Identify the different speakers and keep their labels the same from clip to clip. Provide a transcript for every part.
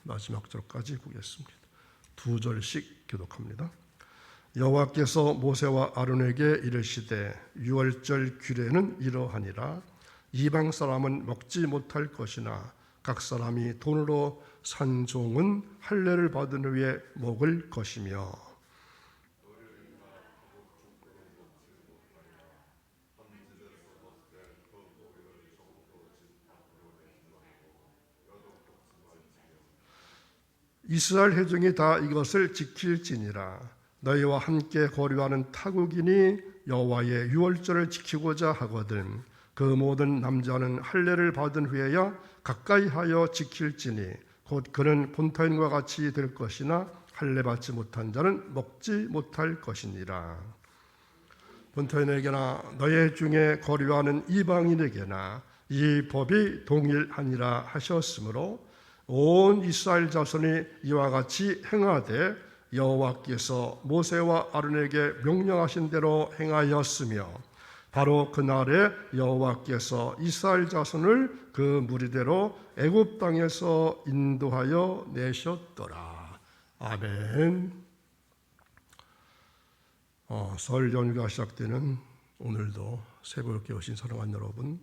Speaker 1: 마지막 절까지 보겠습니다. 두 절씩 교독합니다. 여호와께서 모세와 아론에게 이르시되 유월절 규례는 이러하니라. 이방 사람은 먹지 못할 것이나 각 사람이 돈으로 산 종은 할례를 받은 후에 먹을 것이며 이스라엘 회중이 다 이것을 지킬지니라. 너희와 함께 거류하는 타국인이 여호와의 유월절을 지키고자 하거든 그 모든 남자는 할례를 받은 후에야 가까이 하여 지킬지니 곧 그는 본타인과 같이 될 것이나 할례 받지 못한 자는 먹지 못할 것이니라. 본타인에게나 너희 중에 거류하는 이방인에게나 이 법이 동일하니라 하셨으므로 온 이스라엘 자손이 이와 같이 행하되 여호와께서 모세와 아론에게 명령하신 대로 행하였으며 바로 그날에 여호와께서 이스라엘 자손을 그 무리대로 애굽 땅에서 인도하여 내셨더라. 아멘. 설 연휴가 시작되는 오늘도 새벽에 오신 사랑하는 여러분,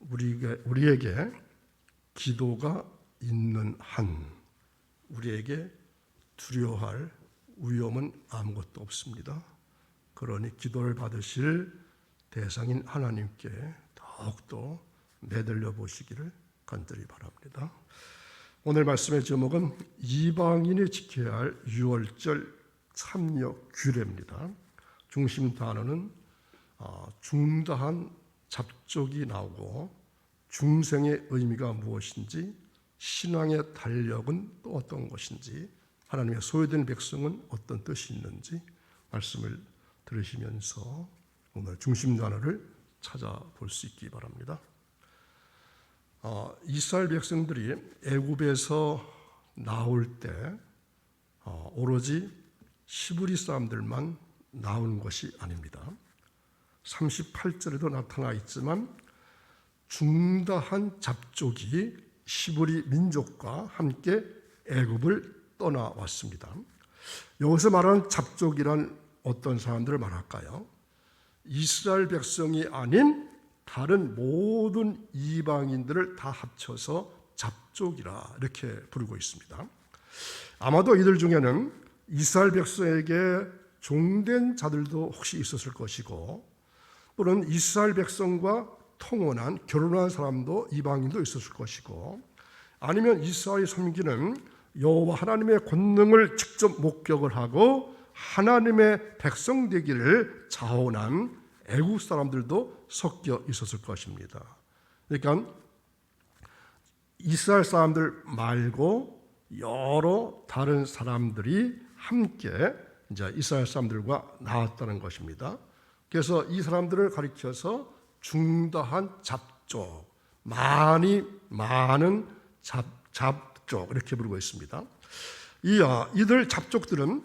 Speaker 1: 우리에게 기도가 있는 한 우리에게 두려워할 위험은 아무것도 없습니다. 그러니 기도를 받으실 대상인 하나님께 더욱더 매달려 보시기를 간절히 바랍니다. 오늘 말씀의 제목은 이방인이 지켜야 할 유월절 참여 규례입니다. 중심 단어는 중다한 잡족이 나오고 중생의 의미가 무엇인지, 신앙의 달력은 또 어떤 것인지, 하나님의 소유된 백성은 어떤 뜻이 있는지 말씀을 들으시면서 오늘 중심 단어를 찾아볼 수 있기 바랍니다. 이스라엘 백성들이 애굽에서 나올 때 오로지 시브리 사람들만 나온 것이 아닙니다. 38절에도 나타나 있지만 중다한 잡족이 시브리 민족과 함께 애굽을 떠나왔습니다. 여기서 말하는 잡족이란 어떤 사람들을 말할까요? 이스라엘 백성이 아닌 다른 모든 이방인들을 다 합쳐서 잡족이라 이렇게 부르고 있습니다. 아마도 이들 중에는 이스라엘 백성에게 종된 자들도 혹시 있었을 것이고, 또는 이스라엘 백성과 통혼한 결혼한 사람도 이방인도 있었을 것이고, 아니면 이스라엘이 섬기는 여호와 하나님의 권능을 직접 목격을 하고 하나님의 백성 되기를 자원한 애국 사람들도 섞여 있었을 것입니다. 그러니까 이스라엘 사람들 말고 여러 다른 사람들이 함께 이제 이스라엘 사람들과 나왔다는 것입니다. 그래서 이 사람들을 가리켜서 중다한 잡족, 많은 잡족 이렇게 부르고 있습니다. 이들 잡족들은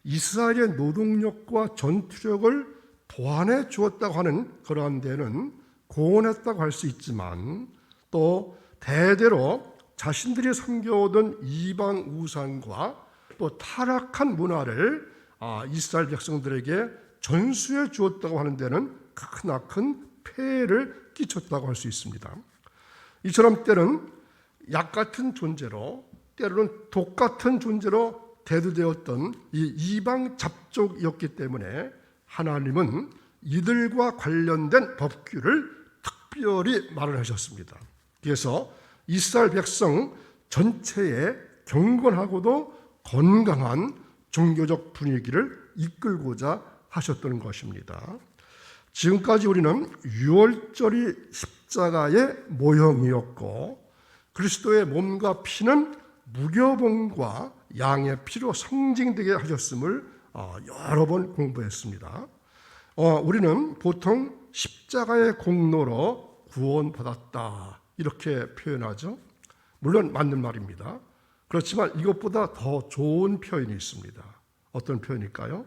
Speaker 1: 이스라엘의 노동력과 전투력을 보완해 주었다고 하는 그러한 데는 공헌했다고 할 수 있지만, 또 대대로 자신들이 섬겨오던 이방 우상과 또 타락한 문화를 이스라엘 백성들에게 전수해 주었다고 하는 데는 크나큰 폐해를 끼쳤다고 할 수 있습니다. 이처럼 때는 약 같은 존재로, 때로는 독 같은 존재로 대두되었던 이 이방 잡족이었기 때문에 하나님은 이들과 관련된 법규를 특별히 마련하셨습니다. 그래서 이스라엘 백성 전체에 경건하고도 건강한 종교적 분위기를 이끌고자 하셨던 것입니다. 지금까지 우리는 유월절이 십자가의 모형이었고, 그리스도의 몸과 피는 무교봉과 양의 피로 상징되게 하셨음을 여러 번 공부했습니다. 우리는 보통 십자가의 공로로 구원받았다 이렇게 표현하죠. 물론 맞는 말입니다. 그렇지만 이것보다 더 좋은 표현이 있습니다. 어떤 표현일까요?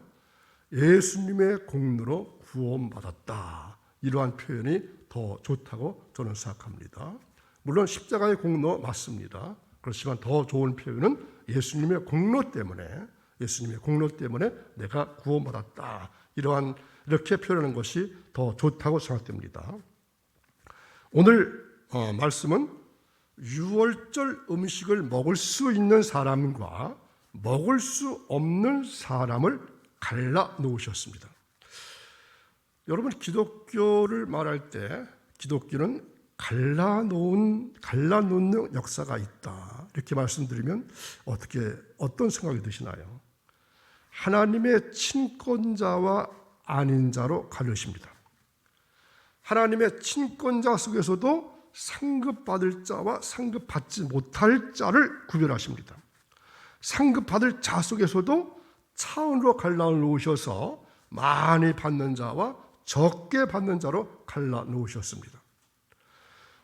Speaker 1: 예수님의 공로로 구원받았다. 이러한 표현이 더 좋다고 저는 생각합니다. 물론 십자가의 공로 맞습니다. 그렇지만 더 좋은 표현은 예수님의 공로 때문에 내가 구원받았다. 이렇게 표현하는 것이 더 좋다고 생각됩니다. 오늘 말씀은 유월절 음식을 먹을 수 있는 사람과 먹을 수 없는 사람을 갈라 놓으셨습니다. 여러분, 기독교를 말할 때 기독교는 갈라놓는 역사가 있다. 이렇게 말씀드리면 어떤 생각이 드시나요? 하나님의 친권자와 아닌 자로 가르십니다. 하나님의 친권자 속에서도 상급받을 자와 상급받지 못할 자를 구별하십니다. 상급받을 자 속에서도 차원으로 갈라놓으셔서 많이 받는 자와 적게 받는 자로 갈라놓으셨습니다.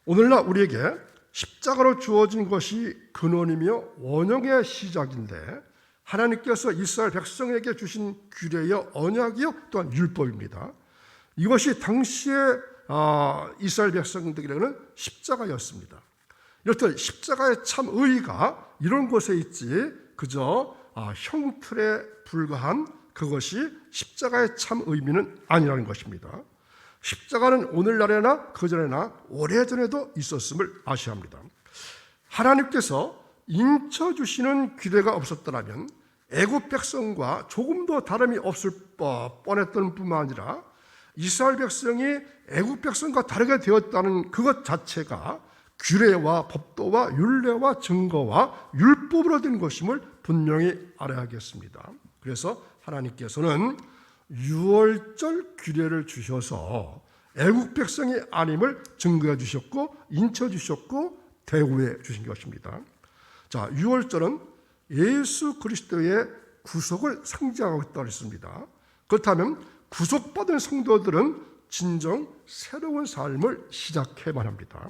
Speaker 1: 오늘날 우리에게 십자가로 주어진 것이 근원이며 원형의 시작인데 하나님께서 이스라엘 백성에게 주신 규례여 언약이요 또한 율법입니다. 이것이 당시에 이스라엘 백성들에게는 십자가였습니다. 이렇듯 십자가의 참 의의가 이런 곳에 있지 그저 형틀에 불과한 그것이 십자가의 참 의미는 아니라는 것입니다. 십자가는 오늘날에나 그전에나 오래전에도 있었음을 아셔야 합니다. 하나님께서 인쳐주시는 규례가 없었더라면 애굽 백성과 조금도 다름이 없을 뻔했던 뿐만 아니라 이스라엘 백성이 애굽 백성과 다르게 되었다는 그것 자체가 규례와 법도와 율례와 증거와 율법으로 된 것임을 분명히 알아야겠습니다. 그래서 하나님께서는 유월절 규례를 주셔서 애국 백성이 아님을 증거해 주셨고 인쳐 주셨고 대우해 주신 것입니다. 자, 유월절은 예수 그리스도의 구속을 상징하고 있다고 했습니다. 그렇다면 구속받은 성도들은 진정 새로운 삶을 시작해만 합니다.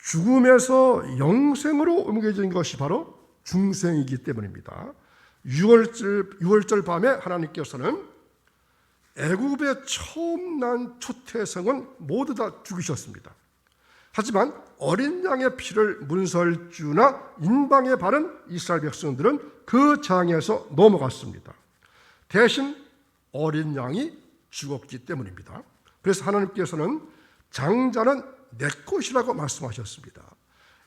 Speaker 1: 죽음에서 영생으로 옮겨진 것이 바로 중생이기 때문입니다. 유월절 밤에 하나님께서는 애굽에 처음 난 초태생은 모두 다 죽이셨습니다. 하지만 어린 양의 피를 문설주나 인방에 바른 이스라엘 백성들은 그 장에서 넘어갔습니다. 대신 어린 양이 죽었기 때문입니다. 그래서 하나님께서는 장자는 내 것이라고 말씀하셨습니다.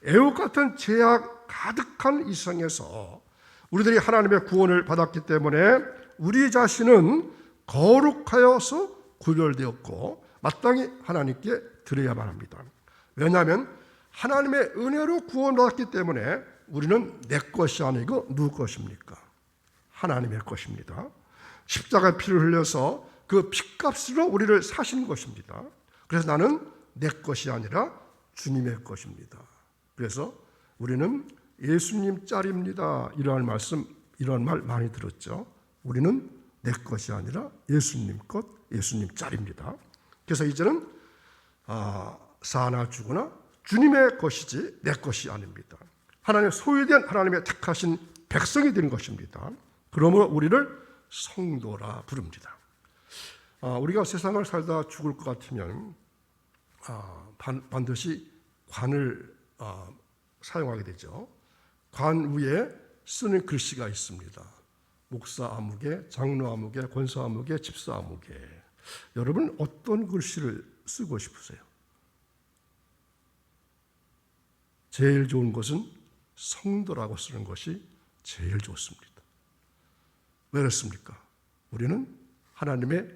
Speaker 1: 애국 같은 죄악 가득한 이 세상에서 우리들이 하나님의 구원을 받았기 때문에 우리 자신은 거룩하여서 구별되었고 마땅히 하나님께 드려야만 합니다. 왜냐하면 하나님의 은혜로 구원받았기 때문에 우리는 내 것이 아니고 누구 것입니까? 하나님의 것입니다. 십자가의 피를 흘려서 그 피값으로 우리를 사신 것입니다. 그래서 나는 내 것이 아니라 주님의 것입니다. 그래서 우리는 예수님 짤입니다. 이러한 말 많이 들었죠. 우리는 내 것이 아니라 예수님 것, 예수님 짤입니다. 그래서 이제는 사나 죽으나 주님의 것이지 내 것이 아닙니다. 하나님의 소유된 하나님의 택하신 백성이 되는 것입니다. 그러므로 우리를 성도라 부릅니다. 우리가 세상을 살다 죽을 것 같으면 반드시 관을 사용하게 되죠. 관 위에 쓰는 글씨가 있습니다. 목사 아무개, 장로 아무개, 권사 아무개, 집사 아무개. 여러분 어떤 글씨를 쓰고 싶으세요? 제일 좋은 것은 성도라고 쓰는 것이 제일 좋습니다. 왜 그렇습니까? 우리는 하나님의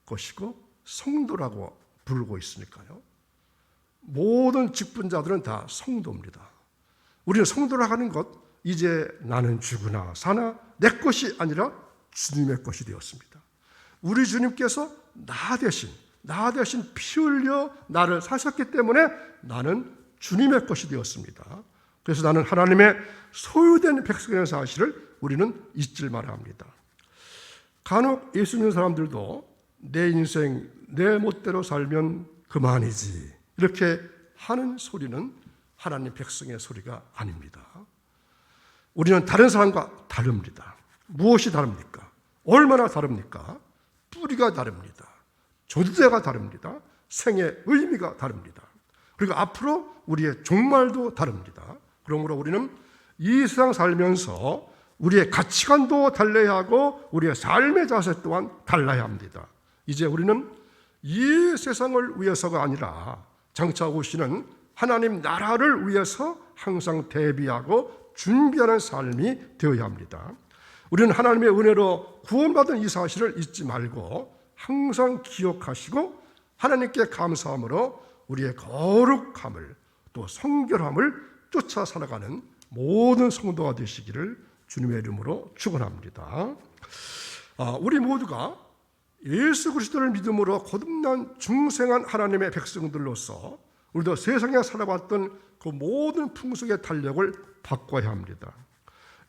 Speaker 1: 것이고 성도라고 부르고 있으니까요. 모든 직분자들은 다 성도입니다. 우리는 성도라고 하는 것, 이제 나는 죽으나 사나 내 것이 아니라 주님의 것이 되었습니다. 우리 주님께서 나 대신 피 흘려 나를 사셨기 때문에 나는 주님의 것이 되었습니다. 그래서 나는 하나님의 소유된 백성이라는 사실을 우리는 잊지 말아야 합니다. 간혹 예수 믿는 사람들도 내 인생 내 멋대로 살면 그만이지 이렇게 하는 소리는 하나님 백성의 소리가 아닙니다. 우리는 다른 사람과 다릅니다. 무엇이 다릅니까? 얼마나 다릅니까? 뿌리가 다릅니다. 존재가 다릅니다. 생의 의미가 다릅니다. 그리고 앞으로 우리의 종말도 다릅니다. 그러므로 우리는 이 세상 살면서 우리의 가치관도 달라야 하고 우리의 삶의 자세 또한 달라야 합니다. 이제 우리는 이 세상을 위해서가 아니라 장차 오시는 하나님 나라를 위해서 항상 대비하고 준비하는 삶이 되어야 합니다. 우리는 하나님의 은혜로 구원받은 이 사실을 잊지 말고 항상 기억하시고 하나님께 감사함으로 우리의 거룩함을 또 성결함을 쫓아 살아가는 모든 성도가 되시기를 주님의 이름으로 축원합니다. 우리 모두가 예수 그리스도를 믿음으로 거듭난 중생한 하나님의 백성들로서 우리도 세상에 살아왔던 그 모든 풍속의 달력을 바꿔야 합니다.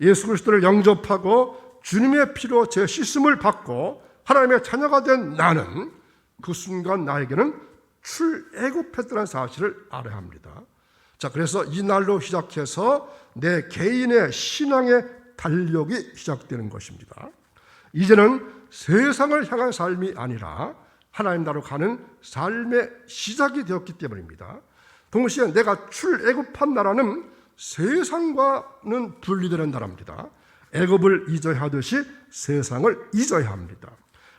Speaker 1: 예수 그리스도를 영접하고 주님의 피로 제 씻음을 받고 하나님의 자녀가 된 나는 그 순간 나에게는 출애굽했다는 사실을 알아야 합니다. 자, 그래서 이 날로 시작해서 내 개인의 신앙의 달력이 시작되는 것입니다. 이제는 세상을 향한 삶이 아니라 하나님 나라로 가는 삶의 시작이 되었기 때문입니다. 동시에 내가 출애굽한 나라는 세상과는 분리되는 나라입니다. 애굽을 잊어야 하듯이 세상을 잊어야 합니다.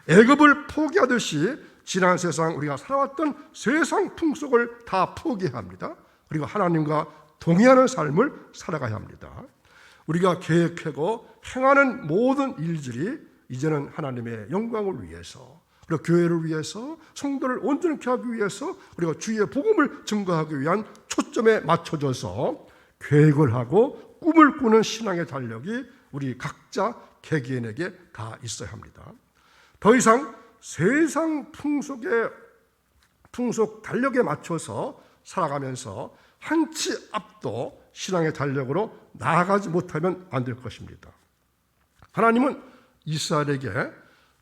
Speaker 1: 애굽을 포기하듯이 지난 세상 우리가 살아왔던 세상 풍속을 다 포기해야 합니다. 그리고 하나님과 동의하는 삶을 살아가야 합니다. 우리가 계획하고 행하는 모든 일들이 이제는 하나님의 영광을 위해서, 그리고 교회를 위해서, 성도를 온전케 하기 위해서, 그리고 주의 복음을 증거하기 위한 초점에 맞춰져서 계획을 하고 꿈을 꾸는 신앙의 달력이 우리 각자 개개인에게 다 있어야 합니다. 더 이상 세상 풍속 달력에 맞춰서 살아가면서 한 치 앞도 신앙의 달력으로 나아가지 못하면 안 될 것입니다. 하나님은 이스라엘에게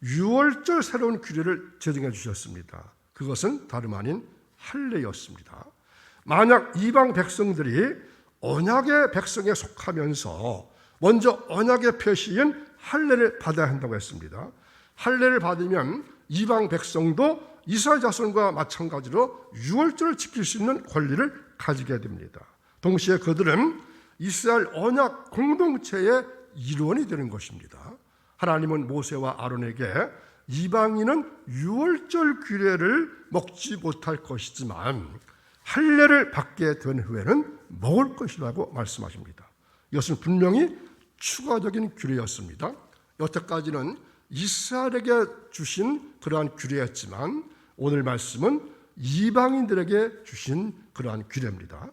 Speaker 1: 유월절 새로운 규례를 제정해 주셨습니다. 그것은 다름 아닌 할례였습니다. 만약 이방 백성들이 언약의 백성에 속하면서 먼저 언약의 표시인 할례를 받아야 한다고 했습니다. 할례를 받으면 이방 백성도 이스라엘 자손과 마찬가지로 유월절을 지킬 수 있는 권리를 가지게 됩니다. 동시에 그들은 이스라엘 언약 공동체의 일원이 되는 것입니다. 하나님은 모세와 아론에게 이방인은 유월절 규례를 먹지 못할 것이지만 할례를 받게 된 후에는 먹을 것이라고 말씀하십니다. 이것은 분명히 추가적인 규례였습니다. 여태까지는 이스라엘에게 주신 그러한 규례였지만 오늘 말씀은 이방인들에게 주신 그러한 규례입니다.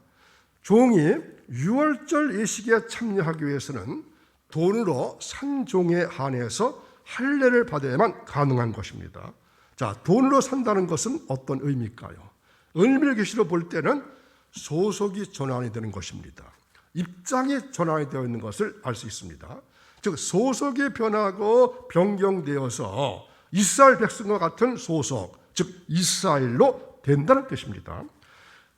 Speaker 1: 종이 유월절 예식에 참여하기 위해서는 돈으로 산 종에 한해서 할례를 받아야만 가능한 것입니다. 자, 돈으로 산다는 것은 어떤 의미일까요? 은밀계시로 볼 때는 소속이 전환이 되는 것입니다. 입장이 전환이 되어 있는 것을 알 수 있습니다. 즉 소속이 변하고 변경되어서 이스라엘 백성과 같은 소속, 즉 이스라엘로 된다는 뜻입니다.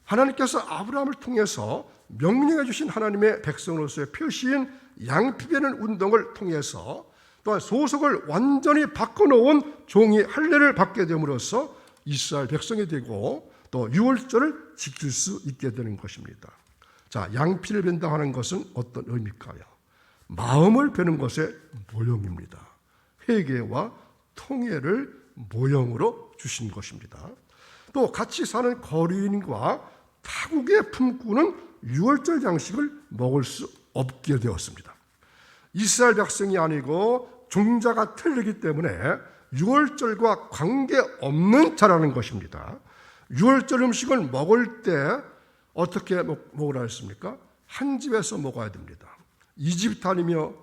Speaker 1: 하나님께서 아브라함을 통해서 명령해 주신 하나님의 백성으로서의 표시인 양피되는 운동을 통해서 또한 소속을 완전히 바꿔놓은 종이 할례를 받게 됨으로써 이스라엘 백성이 되고 또 유월절을 지킬 수 있게 되는 것입니다. 자, 양피를 벤다 하는 것은 어떤 의미일까요? 마음을 베는 것의 모형입니다. 회개와 통회를 모형으로 주신 것입니다. 또 같이 사는 거류인과 타국의 품꾼은 유월절 양식을 먹을 수 없게 되었습니다. 이스라엘 백성이 아니고 종자가 틀리기 때문에 유월절과 관계없는 자라는 것입니다. 유월절 음식을 먹을 때 어떻게 먹으라 했습니까? 한 집에서 먹어야 됩니다. 이 집 다니며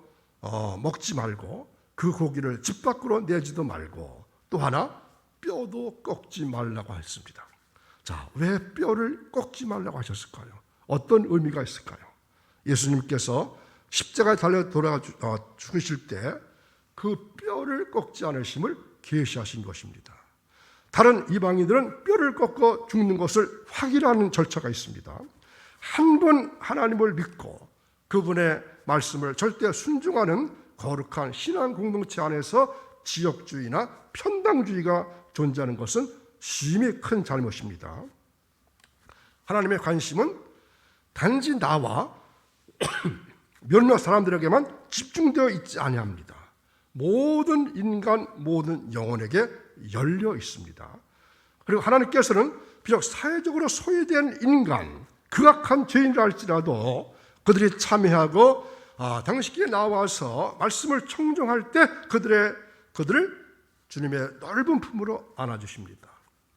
Speaker 1: 먹지 말고 그 고기를 집 밖으로 내지도 말고 또 하나 뼈도 꺾지 말라고 했습니다. 자, 왜 뼈를 꺾지 말라고 하셨을까요? 어떤 의미가 있을까요? 예수님께서 십자가에 달려 돌아가 죽으실 때 그 뼈를 꺾지 않으심을 계시하신 것입니다. 다른 이방인들은 뼈를 꺾어 죽는 것을 확인하는 절차가 있습니다. 한 번 하나님을 믿고 그분의 말씀을 절대 순종하는 거룩한 신앙 공동체 안에서 지역주의나 편당주의가 존재하는 것은 심히 큰 잘못입니다. 하나님의 관심은 단지 나와 몇몇 사람들에게만 집중되어 있지 아니합니다. 모든 인간, 모든 영혼에게 열려 있습니다. 그리고 하나님께서는 비록 사회적으로 소외된 인간, 극악한 죄인이라 할지라도 그들이 참여하고 당신께 나와서 말씀을 청종할 때 그들을 주님의 넓은 품으로 안아주십니다.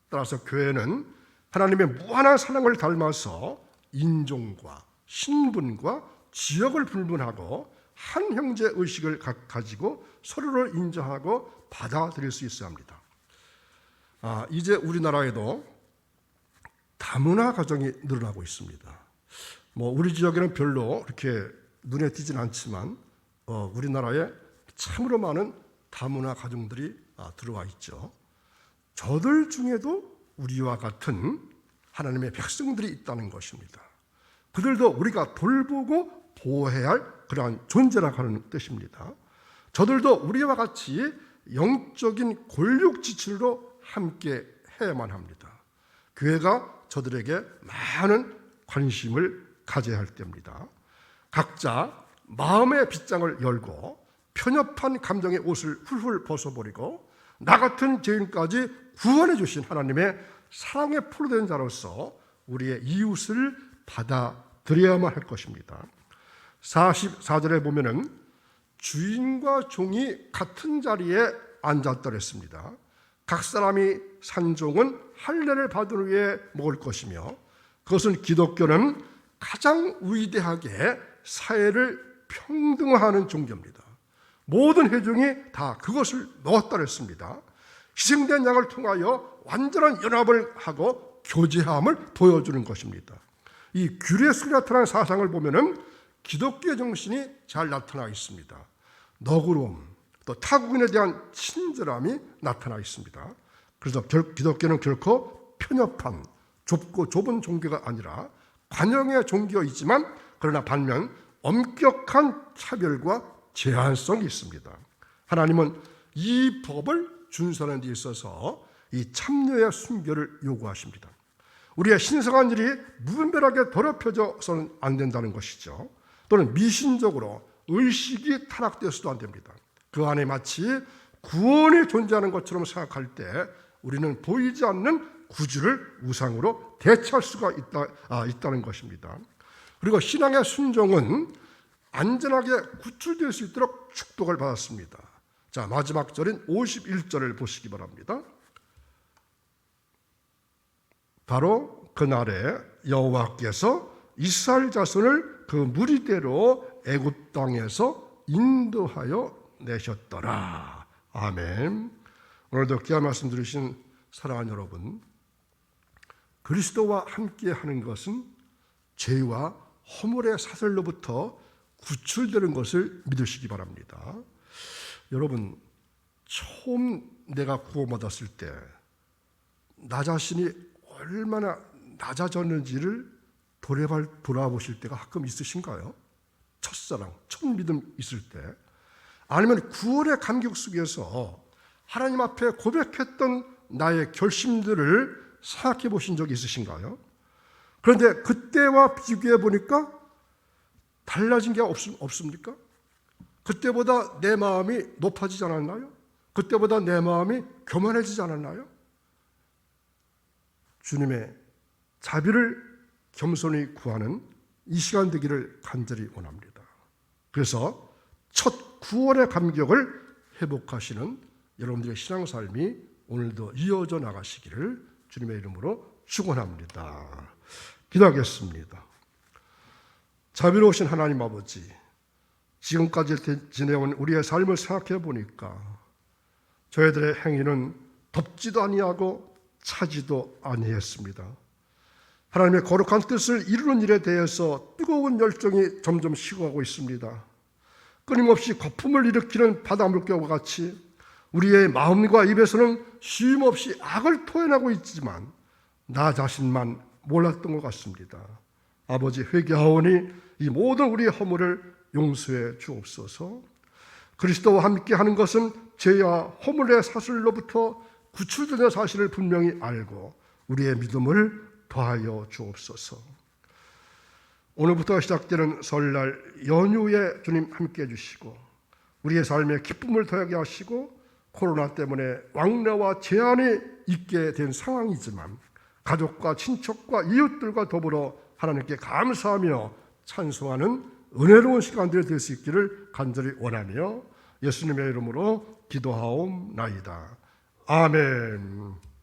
Speaker 1: 따라서 교회는 하나님의 무한한 사랑을 닮아서 인종과 신분과 지역을 불문하고 한 형제 의식을 가지고 서로를 인정하고 받아들일 수 있어야 합니다. 이제 우리나라에도 다문화 가정이 늘어나고 있습니다. 우리 지역에는 별로 이렇게 눈에 띄진 않지만 우리나라에 참으로 많은 다문화 가정들이 들어와 있죠. 저들 중에도 우리와 같은 하나님의 백성들이 있다는 것입니다. 그들도 우리가 돌보고 보호해야 할 그러한 존재라고 하는 뜻입니다. 저들도 우리와 같이 영적인 골육지출로 함께 해야만 합니다. 교회가 저들에게 많은 관심을 가져야 할 때입니다. 각자 마음의 빗장을 열고 편협한 감정의 옷을 훌훌 벗어버리고 나 같은 죄인까지 구원해 주신 하나님의 사랑에 포로된 자로서 우리의 이웃을 받아들여야만 할 것입니다. 44절에 보면은 주인과 종이 같은 자리에 앉았더랬습니다. 각 사람이 산 종은 할례를 받은 후에 먹을 것이며 그것은 기독교는 가장 위대하게 사회를 평등화하는 종교입니다. 모든 회중이 다 그것을 넣었더랬습니다. 희생된 양을 통하여 완전한 연합을 하고 교제함을 보여주는 것입니다. 이 규례술이 나타난 사상을 보면은 기독교의 정신이 잘 나타나 있습니다. 너그러움, 또 타국인에 대한 친절함이 나타나 있습니다. 그래서 기독교는 결코 편협한 좁고 좁은 종교가 아니라 관용의 종교이지만 그러나 반면 엄격한 차별과 제한성이 있습니다. 하나님은 이 법을 준수하는 데 있어서 이 참여의 순결을 요구하십니다. 우리의 신성한 일이 무분별하게 더럽혀져서는 안 된다는 것이죠. 또는 미신적으로 의식이 타락되어서도 안 됩니다. 그 안에 마치 구원이 존재하는 것처럼 생각할 때 우리는 보이지 않는 구주를 우상으로 대체할 수가 있다는 것입니다. 그리고 신앙의 순종은 안전하게 구출될 수 있도록 축복을 받았습니다. 자, 마지막 절인 51절을 보시기 바랍니다. 바로 그날에 여호와께서 이스라엘 자손을 그 무리대로 애굽 땅에서 인도하여 내셨더라. 아멘. 오늘도 귀한 말씀 들으신 사랑하는 여러분, 그리스도와 함께 하는 것은 죄와 허물의 사슬로부터 구출되는 것을 믿으시기 바랍니다. 여러분, 처음 내가 구원받았을 때 나 자신이 얼마나 낮아졌는지를 돌아보실 때가 가끔 있으신가요? 첫사랑, 첫 믿음 있을 때, 아니면 구원의 감격 속에서 하나님 앞에 고백했던 나의 결심들을 생각해 보신 적이 있으신가요? 그런데 그때와 비교해 보니까 달라진 게 없습니까? 그때보다 내 마음이 높아지지 않았나요? 그때보다 내 마음이 교만해지지 않았나요? 주님의 자비를 겸손히 구하는 이 시간 되기를 간절히 원합니다. 그래서 첫 구원의 감격을 회복하시는 여러분들의 신앙삶이 오늘도 이어져 나가시기를 주님의 이름으로 축원합니다. 기도하겠습니다. 자비로우신 하나님 아버지, 지금까지 지내온 우리의 삶을 생각해 보니까 저희들의 행위는 덥지도 아니하고 차지도 아니했습니다. 하나님의 거룩한 뜻을 이루는 일에 대해서 뜨거운 열정이 점점 식어가고 있습니다. 끊임없이 거품을 일으키는 바다 물결과 같이 우리의 마음과 입에서는 쉼없이 악을 토해내고 있지만 나 자신만 몰랐던 것 같습니다. 아버지, 회개하오니 이 모든 우리의 허물을 용서해 주옵소서. 그리스도와 함께 하는 것은 죄와 허물의 사슬로부터 구출되는 사실을 분명히 알고 우리의 믿음을 더하여 주옵소서. 오늘부터 시작되는 설날 연휴에 주님 함께해 주시고 우리의 삶에 기쁨을 더하게 하시고 코로나 때문에 왕래와 제한이 있게 된 상황이지만 가족과 친척과 이웃들과 더불어 하나님께 감사하며 찬송하는 은혜로운 시간들이 될 수 있기를 간절히 원하며 예수님의 이름으로 기도하옵나이다. 아멘.